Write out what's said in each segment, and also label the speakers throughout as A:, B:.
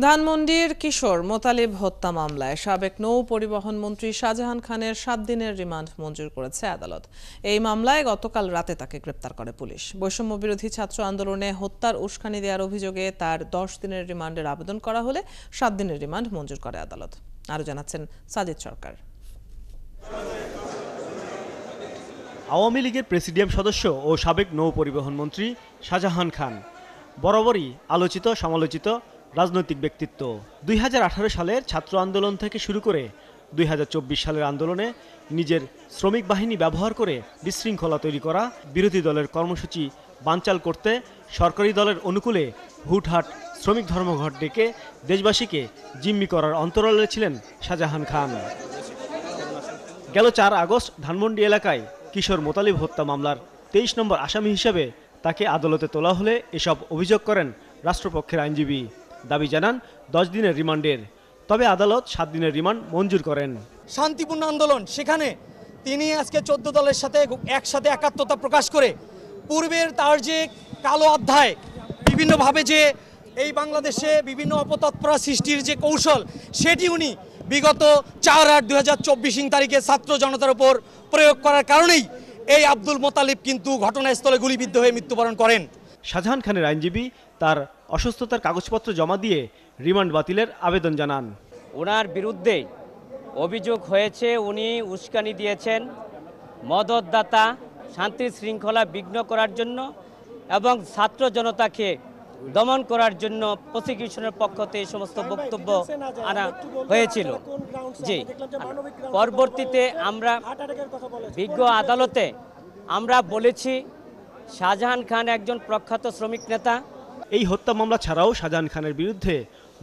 A: ধানমন্ডির কিশোর মোতালিব হত্যা মামলায় সাবেক নৌ পরিবহন মন্ত্রী শাহজাহান খানের 7 দিনের রিমান্ড মঞ্জুর করেছে আদালত। এই মামলায় গতকাল রাতে তাকে গ্রেপ্তার করে পুলিশ। বৈষম্য বিরোধী ছাত্র আন্দোলনে হত্যার উস্কানি দেওয়ার অভিযোগে তার 10 দিনের রিমান্ডের আবেদন করা হলে 7 দিনের রিমান্ড মঞ্জুর করে আদালত। আরও জানাচ্ছেন সাজিদ সরকার।
B: আওয়ামী লীগের প্রেসিডিয়াম সদস্য ও সাবেক নৌ পরিবহন মন্ত্রী শাহজাহান খান বরাবরই আলোচিত সমালোচিত রাজনৈতিক ব্যক্তিত্ব। 2018 সালের ছাত্র আন্দোলন থেকে শুরু করে 2024 সালের আন্দোলনে নিজের শ্রমিক বাহিনী ব্যবহার করে বিশৃঙ্খলা তৈরি করা, বিরোধী দলের কর্মসূচি বানচাল করতে সরকারি দলের অনুকূলে হুটহাট শ্রমিক ধর্মঘট ডেকে দেশবাসীকে জিম্মি করার অন্তরালে ছিলেন শাহজাহান খান। গেল 4 আগস্ট ধানমন্ডি এলাকায় কিশোর মোতালিব হত্যা মামলার 23 নম্বর আসামি হিসেবে তাকে আদালতে তোলা হলে এসব অভিযোগ করেন রাষ্ট্রপক্ষের আইনজীবী। দাবি জানান 10 দিনের রিমান্ডের, তবে আদালত 7 দিনের রিমান্ড মঞ্জুর করেন।
C: শান্তিপূর্ণ আন্দোলন, সেখানে তিনি আজকে 14 দলের সাথে একসাথে একাত্মতা প্রকাশ করে পূর্বের তার যে কালো অধ্যায়, বিভিন্নভাবে যে এই বাংলাদেশে বিভিন্ন অপতৎপরা সৃষ্টির যে কৌশল, সেটি উনি বিগত 4/8/2024 তারিখে ছাত্র জনতার উপর প্রয়োগ করার কারণেই এই আব্দুল মোতালিব কিন্তু ঘটনাস্থলে গুলিবিদ্ধ হয়ে মৃত্যুবরণ করেন।
B: শাহজাহান খানের আইনজীবী তার অসুস্থতার কাগজপত্র জমা দিয়ে রিমান্ড বাতিলের আবেদন জানান।
D: ওনার বিরুদ্ধে অভিযোগ হয়েছে উনি উস্কানি দিয়েছেন, মদতদাতা, শান্তি শৃঙ্খলা বিঘ্ন করার জন্য এবং ছাত্র জনতাকে দমন করার জন্য প্রসিকিউশনের পক্ষ থেকে এই সমস্ত বক্তব্য আনা হয়েছিল। জি, পরবর্তীতে আমরা বিজ্ঞ আদালতে আমরা বলেছি শাহজাহান খান একজন প্রখ্যাত শ্রমিক নেতা।
B: এই হত্যা মামলা ছাড়াও শাহজাহান খানের বিরুদ্ধে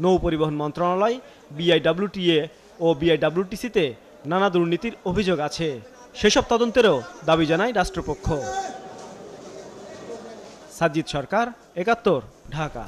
B: নৌ পরিবহন মন্ত্রণালয়, BIWTA ও BIWTCতে নানা দুর্নীতির অভিযোগ আছে। সেসব তদন্তেরও দাবি জানায় রাষ্ট্রপক্ষ। সাজিদ সরকার, 71, ঢাকা।